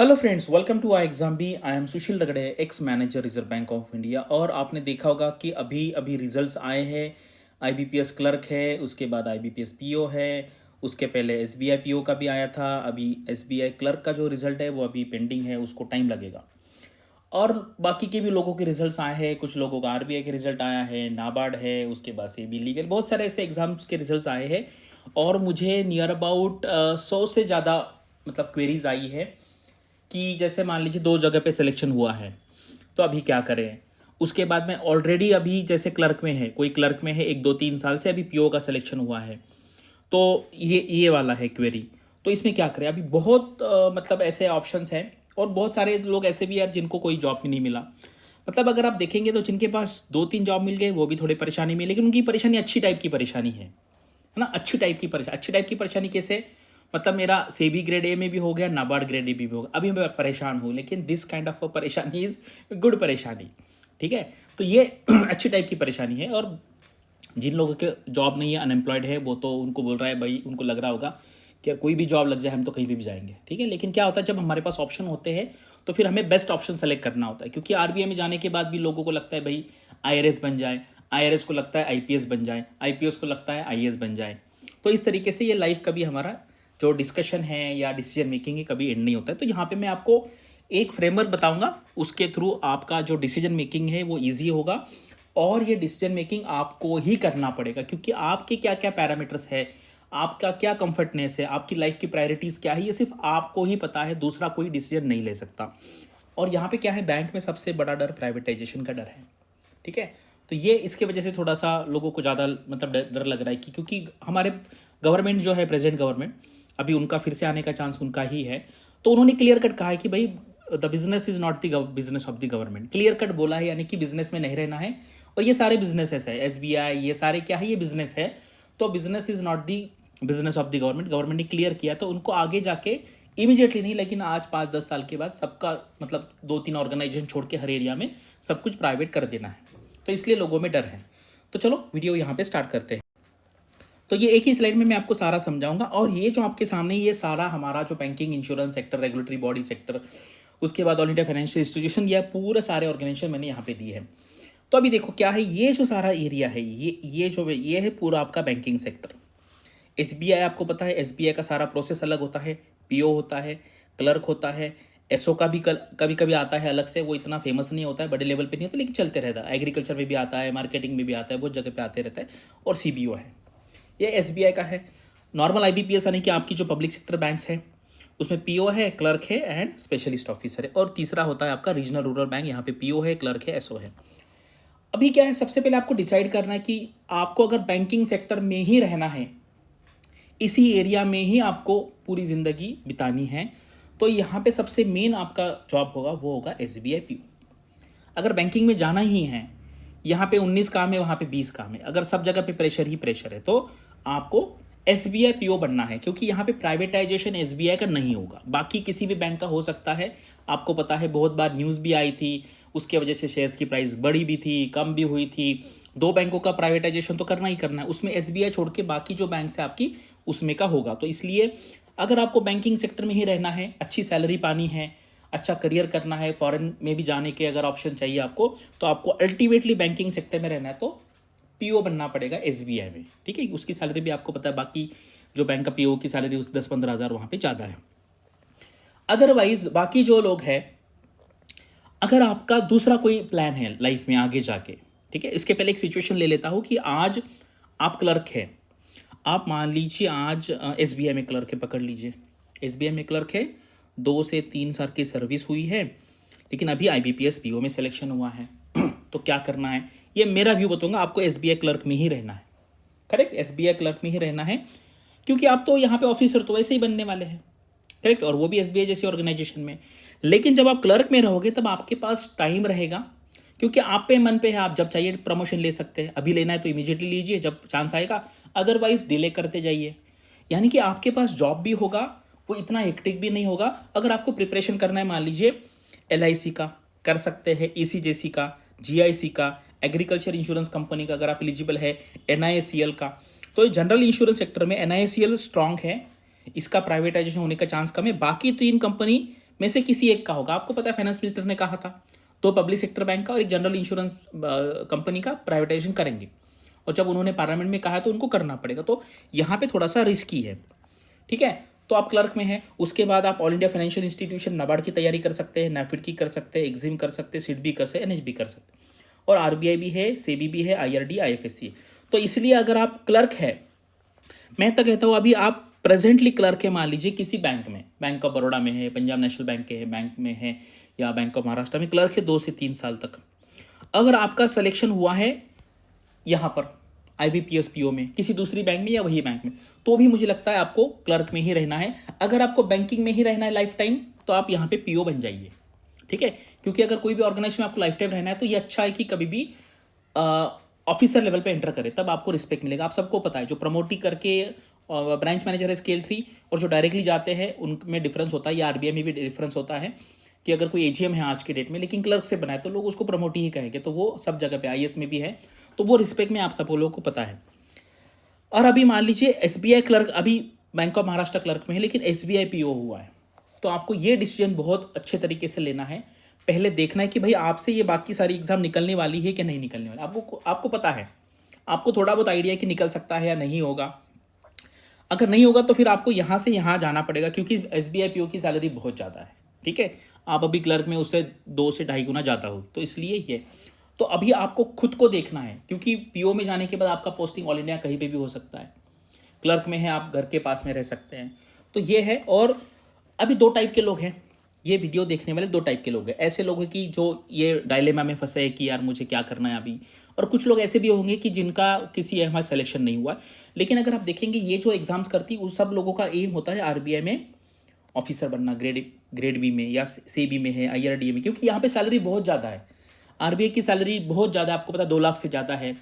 Hello friends, welcome to I exam B. I am Sushil Ragade, ex manager Reserve Bank of India. और आपने देखा होगा कि अभी अभी रिजल्ट्स आए हैं। आईबीपीएस क्लर्क है, उसके बाद आईबीपीएस पीओ है, उसके पहले एसबीआई पीओ का भी आया था। अभी एसबीआई क्लर्क का जो रिजल्ट है वो अभी पेंडिंग है, उसको टाइम लगेगा। और बाकी के भी लोगों के रिजल्ट्स आए हैं। कुछ लोगों का आरबीआई के रिजल्ट आया है, नाबार्ड है, उसके बाद से भी लीगल, बहुत सारे ऐसे एग्जाम्स के रिजल्ट्स आए हैं। और मुझे नियर अबाउट 100 से ज़्यादा मतलब क्वेरीज आई है कि जैसे मान लीजिए दो जगह पे सिलेक्शन हुआ है तो अभी क्या करें। उसके बाद में ऑलरेडी अभी जैसे क्लर्क में है, कोई क्लर्क में है 1 2 3 साल से, अभी पीओ का सिलेक्शन हुआ है, तो ये वाला है क्वेरी। तो इसमें क्या करें। अभी बहुत मतलब ऐसे ऑप्शंस हैं। और बहुत सारे लोग ऐसे भी यार जिनको कोई जॉब भी नहीं मिला। मतलब अगर आप देखेंगे तो जिनके पास 2 3 जॉब मिल गए वो भी थोड़ी परेशानी में, लेकिन उनकी परेशानी अच्छी टाइप की परेशानी है ना। अच्छी टाइप की परेशानी, अच्छी टाइप की परेशानी कैसे, मतलब मेरा सेबी ग्रेड ए में भी हो गया, नाबार्ड ग्रेड ए भी हो गया, अभी मैं परेशान हूँ, लेकिन दिस काइंड ऑफ परेशानी इज गुड परेशानी। ठीक है, तो ये अच्छी टाइप की परेशानी है। और जिन लोगों के जॉब नहीं है, अनएम्प्लॉयड है, वो तो उनको बोल रहा है भाई, उनको लग रहा होगा कि कोई भी जॉब लग जाए हम तो कहीं भी जाएंगे। ठीक है, लेकिन क्या होता है जब हमारे पास ऑप्शन होते हैं तो फिर हमें बेस्ट ऑप्शन सेलेक्ट करना होता है। क्योंकि आरबीआई में जाने के बाद भी लोगों को लगता है भाई आईआरएस बन जाए, आईआरएस को लगता है आईपीएस बन जाए, आईपीएस को लगता है आईएएस बन जाए। तो इस तरीके से ये लाइफ कभी हमारा जो डिस्कशन है या डिसीजन मेकिंग है कभी एंड नहीं होता है। तो यहाँ पे मैं आपको एक फ्रेमवर्क बताऊंगा, उसके थ्रू आपका जो डिसीजन मेकिंग है वो ईजी होगा। और ये डिसीजन मेकिंग आपको ही करना पड़ेगा, क्योंकि आपके क्या क्या पैरामीटर्स है, आपका क्या कंफर्टनेस है, आपकी लाइफ की प्रायोरिटीज़ क्या है, ये सिर्फ आपको ही पता है, दूसरा कोई डिसीजन नहीं ले सकता। और यहाँ पे क्या है, बैंक में सबसे बड़ा डर प्राइवेटाइजेशन का डर है। ठीक है, तो ये इसके वजह से थोड़ा सा लोगों को ज़्यादा मतलब डर लग रहा है कि क्योंकि हमारे गवर्नमेंट जो है, प्रेजेंट गवर्नमेंट, अभी उनका फिर से आने का चांस उनका ही है। तो उन्होंने क्लियर कट कहा है कि भाई the business is not the business of the government. Clear cut बोला है, यानी कि बिजनेस में नहीं रहना है। और ये सारे बिजनेसेस है, एसबीआई, ये सारे क्या है, ये बिजनेस है। तो business is not the business of the government. Government ने क्लियर किया, तो उनको आगे जाके इमीडिएटली नहीं, लेकिन आज 5 10 साल के बाद सबका मतलब 2 3 ऑर्गेनाइजेशन छोड़ के हर एरिया में सब कुछ प्राइवेट कर देना है। तो इसलिए लोगों में डर है। तो चलो वीडियो यहाँ पे स्टार्ट करते हैं। तो ये एक ही स्लाइड में मैं आपको सारा समझाऊंगा। और ये जो आपके सामने, ये सारा हमारा जो banking, insurance sector, regulatory body sector, उसके बाद ऑल इंडिया फाइनेंशियल इंस्टीट्यूशन, ये पूरे सारे ऑर्गेनाइजेशन मैंने यहाँ पे दिए हैं। तो अभी देखो क्या है, ये जो सारा एरिया है, ये है पूरा आपका बैंकिंग सेक्टर। एसबीआई आपको पता है, एसबीआई का सारा प्रोसेस अलग होता है। पीओ होता है, क्लर्क होता है, एसओ का भी कभी कभी आता है अलग से, वो इतना फेमस नहीं होता है, बड़े लेवल पे नहीं होता, लेकिन चलते रहता है। एग्रीकल्चर में भी आता है, मार्केटिंग में भी आता है, बहुत जगह पे आते रहता है। और सीबीओ है, ये एसबीआई का है। नॉर्मल आईबीपीएस यानी कि आपकी जो पब्लिक सेक्टर बैंक्स हैं उसमें पीओ है, क्लर्क है एंड स्पेशलिस्ट ऑफिसर है। और तीसरा होता है आपका रीजनल रूरल बैंक, यहाँ पे पीओ है, क्लर्क है, एसओ है। अभी क्या है, सबसे पहले आपको डिसाइड करना है कि आपको अगर बैंकिंग सेक्टर में ही रहना है, इसी एरिया में ही आपको पूरी ज़िंदगी बितानी है, तो यहाँ पे सबसे मेन आपका जॉब होगा वो होगा एसबीआई पीओ। अगर बैंकिंग में जाना ही है, यहाँ पे 19 काम है, वहाँ पे 20 काम है, अगर सब जगह पे प्रेशर ही प्रेशर है, तो आपको एसबीआई पीओ बनना है। क्योंकि यहाँ पे प्राइवेटाइजेशन एसबीआई का नहीं होगा, बाकी किसी भी बैंक का हो सकता है। आपको पता है बहुत बार न्यूज़ भी आई थी, उसके वजह से शेयर्स की प्राइस बढ़ी भी थी, कम भी हुई थी। 2 बैंकों का प्राइवेटाइजेशन तो करना ही करना है, उसमें एसबीआई छोड़ के बाकी जो बैंक है आपकी, उसमें का होगा। तो इसलिए अगर आपको बैंकिंग सेक्टर में ही रहना है, अच्छी सैलरी पानी है, अच्छा करियर करना है, फॉरेन में भी जाने के अगर ऑप्शन चाहिए आपको, तो आपको अल्टीमेटली बैंकिंग सेक्टर में रहना है, तो पीओ बनना पड़ेगा एसबीआई में। ठीक है, उसकी सैलरी भी आपको पता है, बाकी जो बैंक का पीओ की सैलरी उस 10 15 हज़ार वहाँ पे ज़्यादा है। अदरवाइज बाकी जो लोग हैं, अगर आपका दूसरा कोई प्लान है लाइफ में आगे जाके, ठीक है, इसके पहले एक सिचुएशन ले लेता हूँ कि आज आप क्लर्क हैं। आप मान लीजिए आज एसबीआई में क्लर्क है, पकड़ लीजिए एसबीआई में क्लर्क है, 2 से 3 साल की सर्विस हुई है, लेकिन अभी आईबीपीएस पीओ में सिलेक्शन हुआ है। तो क्या करना है, ये मेरा व्यू बताऊंगा। आपको एसबीआई क्लर्क में ही रहना है, करेक्ट, एसबीआई क्लर्क में ही रहना है, क्योंकि आप तो यहाँ पे ऑफिसर तो वैसे ही बनने वाले हैं, करेक्ट, और वो भी एसबीआई जैसी ऑर्गेनाइजेशन में। लेकिन जब आप क्लर्क में रहोगे तब आपके पास टाइम रहेगा, क्योंकि आप पे मन पे है, आप जब चाहिए प्रमोशन ले सकते हैं। अभी लेना है तो इमीडिएटली लीजिए जब चांस आएगा, अदरवाइज डिले करते जाइए। यानी कि आपके पास जॉब भी होगा, वो इतना हेक्टिक भी नहीं होगा। अगर आपको प्रिपरेशन करना है, मान लीजिए एलआईसी का कर सकते हैं, ईसीजेसी का, जीआईसी का, एग्रीकल्चर इंश्योरेंस कंपनी का अगर आप एलिजिबल है, एनआईएसीएल का। तो जनरल इंश्योरेंस सेक्टर में एनआईएसीएल स्ट्रांग है, इसका प्राइवेटाइजेशन होने का चांस कम है। बाकी 3 कंपनी में से किसी एक का होगा। आपको पता है फाइनेंस मिनिस्टर ने कहा था 2 पब्लिक सेक्टर बैंक का और एक जनरल इंश्योरेंस कंपनी का प्राइवेटाइजेशन करेंगे, और जब उन्होंने पार्लियामेंट में कहा तो उनको करना पड़ेगा। तो यहाँ पे थोड़ा सा रिस्की है, ठीक है। तो आप क्लर्क में हैं, उसके बाद आप all India financial institution NABARD की तैयारी कर सकते हैं, नैफिड की कर सकते हैं, एग्जिम कर सकते हैं, सिड भी कर सकते हैं, एनएच भी कर सकते हैं, और आरबीआई भी है, सेबी भी है, आईआरडी, आईएफएससी है। तो इसलिए अगर आप क्लर्क है, मैं तो कहता हूँ अभी आप प्रेजेंटली क्लर्क है, मान लीजिए किसी बैंक में, बैंक ऑफ बड़ौदा में है, पंजाब नेशनल बैंक के बैंक में है, या बैंक ऑफ महाराष्ट्र में क्लर्क है 2 से 3 साल तक। अगर आपका सिलेक्शन हुआ है यहाँ पर आईबीपीएस पीओ में, किसी दूसरी बैंक में या वही बैंक में, तो भी मुझे लगता है आपको क्लर्क में ही रहना है। अगर आपको बैंकिंग में ही रहना है लाइफ टाइम, तो आप यहाँ पे पीओ बन जाइए, ठीक है। क्योंकि अगर कोई भी ऑर्गेनाइजेशन में आपको लाइफ टाइम रहना है तो ये अच्छा है कि कभी भी ऑफिसर लेवल पे एंटर करे, तब आपको रिस्पेक्ट मिलेगा। आप सबको पता है जो प्रमोटी करके ब्रांच मैनेजर है स्केल 3 और जो डायरेक्टली जाते हैं उनमें डिफरेंस होता है, या आरबीआई में भी डिफरेंस होता है कि अगर कोई एजीएम है आज के डेट में लेकिन क्लर्क से बनाए तो लोग उसको प्रमोट ही कहेंगे। तो वो सब जगह पे आईएएस में भी है, तो वो रिस्पेक्ट में आप सब लोगों को पता है। और अभी मान लीजिए एसबीआई क्लर्क, अभी बैंक ऑफ महाराष्ट्र क्लर्क में है लेकिन एसबीआई पीओ हुआ है, तो आपको ये डिसीजन बहुत अच्छे तरीके से लेना है। पहले देखना है कि भाई आपसे ये बाकी सारी एग्जाम निकलने वाली है कि नहीं निकलने वाली। आपको पता है, आपको थोड़ा बहुत आइडिया है कि निकल सकता है या नहीं होगा। अगर नहीं होगा तो फिर आपको यहाँ से यहाँ जाना पड़ेगा, क्योंकि एसबीआई पीओ की सैलरी बहुत ज़्यादा है, ठीक है। आप अभी क्लर्क में उससे 2 से 2.5 गुना ज़्यादा हो, तो इसलिए ये, तो अभी आपको खुद को देखना है, क्योंकि पीओ में जाने के बाद आपका पोस्टिंग ऑल इंडिया कहीं पे भी हो सकता है। क्लर्क में है आप घर के पास में रह सकते हैं, तो ये है। और अभी 2 टाइप के लोग हैं, ये वीडियो देखने वाले 2 टाइप के लोग हैं। ऐसे लोग हैं कि जो ये डायलेमा में फंसे हैं कि यार मुझे क्या करना है अभी, और कुछ लोग ऐसे भी होंगे कि जिनका किसी हमारा सिलेक्शन नहीं हुआ। लेकिन अगर आप देखेंगे ये जो एग्जाम्स करती उस सब लोगों का एम होता है आरबीआई में ऑफिसर बनना, ग्रेड बी में या सेबी में है, आईआरडीए में, क्योंकि यहाँ पे सैलरी बहुत ज़्यादा है। आरबीआई की सैलरी बहुत ज़्यादा, आपको पता 2 लाख से ज़्यादा है,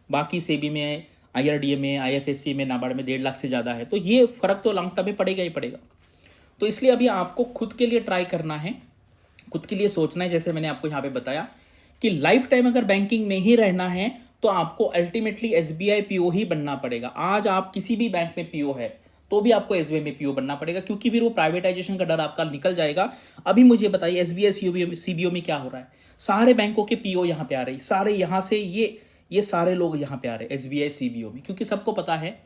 बाकी सेबी में, आईआरडीए में, आईएफएससी में, नाबार्ड में 1.5 लाख से ज़्यादा है। तो ये फ़र्क तो लॉन्ग टर्म में पड़ेगा ही पड़ेगा। तो इसलिए अभी आपको खुद के लिए ट्राई करना है, खुद के लिए सोचना है। जैसे मैंने आपको यहाँ पे बताया कि लाइफ टाइम अगर बैंकिंग में ही रहना है तो आपको अल्टीमेटली एसबीआई पीओ ही बनना पड़ेगा। आज आप किसी भी बैंक में पीओ है तो भी आपको एसबीआई में पीओ बनना पड़ेगा, क्योंकि फिर वो प्राइवेटाइजेशन का डर आपका निकल जाएगा। अभी मुझे बताइए एसबीआई सीबीओ में क्या हो रहा है, सारे बैंकों के पीओ यहाँ पे आ रही, सारे यहाँ से ये सारे लोग यहाँ पे आ रहे हैं एसबीआई सीबीओ में, क्योंकि सबको पता है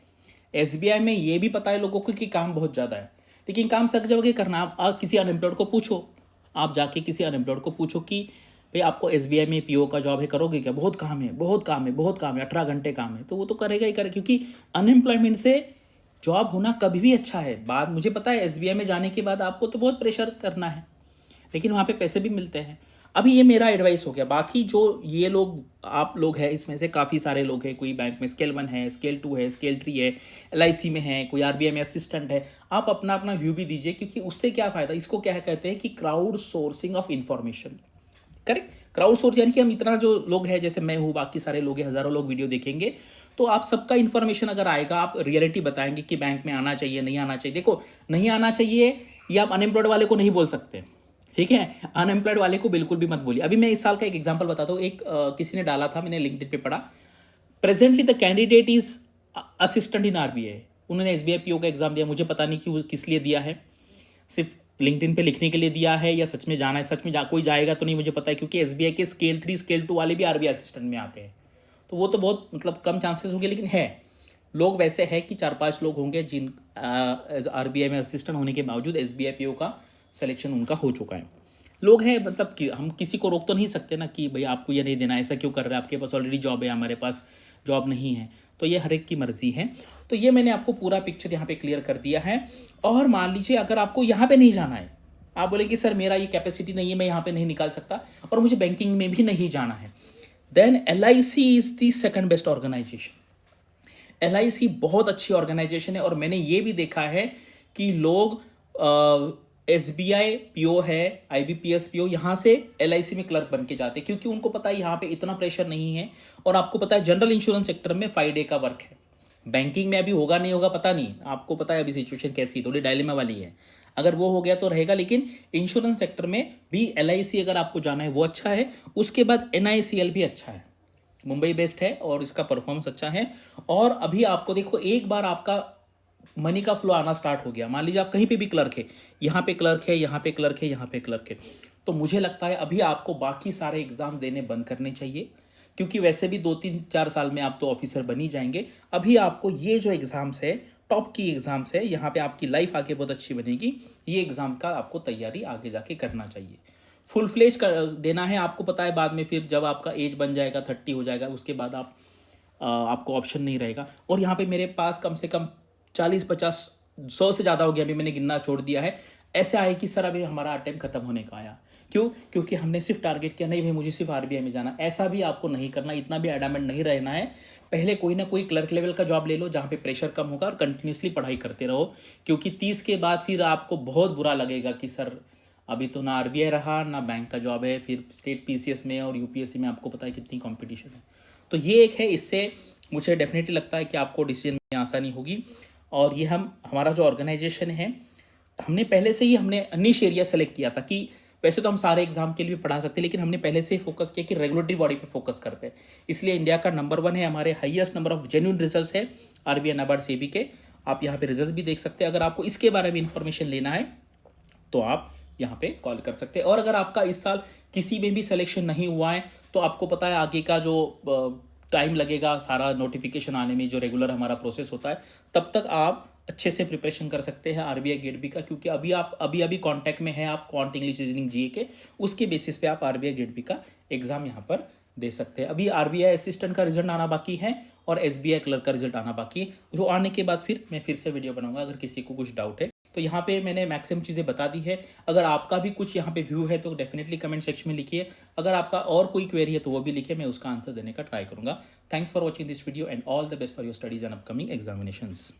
एसबीआई में, ये भी पता है लोगों को कि काम बहुत ज़्यादा है, लेकिन काम सब जगह करना। आप किसी अनएम्प्लॉयड को पूछो, आप जाके किसी अनएम्प्लॉयड को पूछो कि भाई आपको एसबीआई में पीओ का जॉब है, करोगे क्या? बहुत काम है, बहुत काम है, बहुत काम है, 18 घंटे काम है। तो वो तो करेगा ही करेगा, क्योंकि अनएम्प्लॉयमेंट से जॉब होना कभी भी अच्छा है। बाद मुझे पता है एसबीआई में जाने के बाद आपको तो बहुत प्रेशर करना है, लेकिन वहाँ पे पैसे भी मिलते हैं। अभी ये मेरा एडवाइस हो गया। बाकी जो ये लोग, आप लोग हैं, इसमें से काफ़ी सारे लोग हैं, कोई बैंक में स्केल 1 है, स्केल 2 है, स्केल 3 है, एलआईसी में है, कोई आरबीआई में असिस्टेंट है। आप अपना अपना व्यू भी दीजिए, क्योंकि उससे क्या फ़ायदा, इसको क्या कहते हैं कि crowd sourcing of information. Correct, crowd source यानी कि हम इतना जो लोग हैं, जैसे मैं हूँ, बाकी सारे लोग हैं, हज़ारों लोग वीडियो देखेंगे, तो आप सबका इन्फॉर्मेशन अगर आएगा, आप रियलिटी बताएंगे कि बैंक में आना चाहिए, नहीं आना चाहिए। देखो, नहीं आना चाहिए ये आप अनएम्प्लॉयड वाले को नहीं बोल सकते, ठीक है। अनएम्प्लॉयड वाले को बिल्कुल भी मत बोलिए। अभी मैं इस साल का एक एग्जांपल बताता हूँ। एक किसी ने डाला था, मैंने लिंक्डइन पे पढ़ा, presently the candidate is assistant in RBI. उन्होंने एसबीआई पीओ का एग्जाम दिया, मुझे पता नहीं कि वो किस लिए दिया है, सिर्फ लिंक्डइन पे लिखने के लिए दिया है या सच में जाना है। सच में कोई जाएगा तो नहीं मुझे पता है, क्योंकि एसबीआई के स्केल 3 स्केल 2 वाले भी आरबीआई असिस्टेंट में आते हैं, तो वो तो बहुत मतलब कम चांसेस होंगे, लेकिन है लोग वैसे हैं कि 4-5 लोग होंगे जिन आरबीआई में असिस्टेंट होने के बावजूद एसबीआई पीओ का सिलेक्शन उनका हो चुका है। लोग हैं, मतलब कि हम किसी को रोक तो नहीं सकते ना कि भाई आपको ये नहीं देना, ऐसा क्यों कर रहे हैं, आपके पास ऑलरेडी जॉब है, हमारे पास जॉब नहीं है। तो ये हर एक की मर्जी है। तो ये मैंने आपको पूरा पिक्चर यहाँ पे क्लियर कर दिया है। और मान लीजिए अगर आपको यहाँ पे नहीं जाना है, आप बोलेंगे सर मेरा ये कैपेसिटी नहीं है, मैं यहाँ पे नहीं निकाल सकता और मुझे बैंकिंग में भी नहीं जाना है, then LIC is the second best organisation. LIC बहुत अच्छी ऑर्गेनाइजेशन है, और मैंने ये भी देखा है कि लोग SBI पीओ है, IBPS पीओ, यहाँ से LIC में क्लर्क बन के जाते हैं, क्योंकि उनको पता है यहाँ पे इतना प्रेशर नहीं है। और आपको पता है जनरल इंश्योरेंस सेक्टर में 5 डे का वर्क है। बैंकिंग में अभी होगा नहीं होगा पता नहीं, आपको पता है अभी सिचुएशन कैसी, थोड़ी डायलेमा वाली है। अगर वो हो गया तो रहेगा, लेकिन इंश्योरेंस सेक्टर में भी LIC अगर आपको जाना है वो अच्छा है। उसके बाद NICL भी अच्छा है, मुंबई बेस्ड है और इसका परफॉर्मेंस अच्छा है। और अभी आपको देखो, एक बार आपका मनी का फ्लो आना स्टार्ट हो गया। मान लीजिए आप कहीं पे भी क्लर्क है, यहाँ पे क्लर्क है, यहाँ पे क्लर्क है, यहाँ पे क्लर्क है, तो मुझे लगता है अभी आपको बाकी सारे एग्जाम देने बंद करने चाहिए, क्योंकि वैसे भी 2-3-4 साल में आप तो ऑफिसर बन ही जाएंगे। अभी आपको ये जो एग्जाम्स है, टॉप की एग्जाम्स है, यहाँ पे आपकी लाइफ आगे बहुत अच्छी बनेगी, ये एग्जाम का आपको तैयारी आगे जाके करना चाहिए। फुल फ्लेज कर देना है। आपको पता है बाद में फिर जब आपका एज बन जाएगा, 30 हो जाएगा, उसके बाद आपको ऑप्शन नहीं रहेगा। और यहाँ पे मेरे पास कम से कम 40-50-100 से ज़्यादा हो गया, अभी मैंने गिनना छोड़ दिया है, ऐसे आए कि सर अभी हमारा अटेम्प्ट खत्म होने का आया। क्यों? क्योंकि हमने सिर्फ टारगेट किया, नहीं भाई मुझे सिर्फ आरबीआई में जाना। ऐसा भी आपको नहीं करना, इतना भी एडामेंट नहीं रहना है। पहले कोई ना कोई क्लर्क लेवल का जॉब ले लो जहाँ पे प्रेशर कम होगा, और कंटिन्यूसली पढ़ाई करते रहो, क्योंकि 30 के बाद फिर आपको बहुत बुरा लगेगा कि सर अभी तो ना आरबीआई रहा, ना बैंक का जॉब है, फिर स्टेट पीसीएस में और यूपीएससी में आपको पता है कितनी कंपटीशन है। तो ये एक है, इससे मुझे डेफिनेटली लगता है कि आपको डिसीजन में आसानी होगी। और ये हमारा जो ऑर्गेनाइजेशन है, हमने पहले से ही हमने निश एरिया सेलेक्ट किया था कि वैसे तो हम सारे एग्जाम के लिए पढ़ा सकते हैं, लेकिन हमने पहले से ही फोकस किया कि रेगुलेटरी बॉडी पे फोकस करते हैं। इसलिए इंडिया का नंबर 1 है, हमारे highest number of genuine results है आरबीआई, नाबार्ड, सेबी के। आप यहाँ पे रिजल्ट भी देख सकते हैं। अगर आपको इसके बारे में इंफॉर्मेशन लेना है तो आप यहाँ पे कॉल कर सकते हैं। और अगर आपका इस साल किसी में भी सिलेक्शन नहीं हुआ है, तो आपको पता है आगे का जो टाइम लगेगा सारा नोटिफिकेशन आने में, जो रेगुलर हमारा प्रोसेस होता है, तब तक आप अच्छे से प्रिपरेशन कर सकते हैं आरबीआई गेट बी का। क्योंकि अभी आप अभी कांटेक्ट में हैं आप क्वांट, इंग्लिश, रीजनिंग, जीए के, उसके बेसिस पे आप आरबीआई गेट बी का एग्जाम यहाँ पर दे सकते हैं। अभी आरबीआई असिस्टेंट का रिजल्ट आना बाकी है और एसबीआई क्लर्क का रिजल्ट आना बाकी है, जो आने के बाद फिर मैं फिर से वीडियो बनाऊंगा अगर किसी को कुछ डाउट है। तो यहाँ पे मैंने मैक्सिमम चीज़ें बता दी है। अगर आपका भी कुछ यहाँ पे व्यू है तो डेफिनेटली कमेंट सेक्शन में लिखिए। अगर आपका और कोई क्वेरी है तो वो भी लिखिए, मैं उसका आंसर देने का ट्राई करूँगा। Thanks for watching this video and all the best for your studies and upcoming examinations.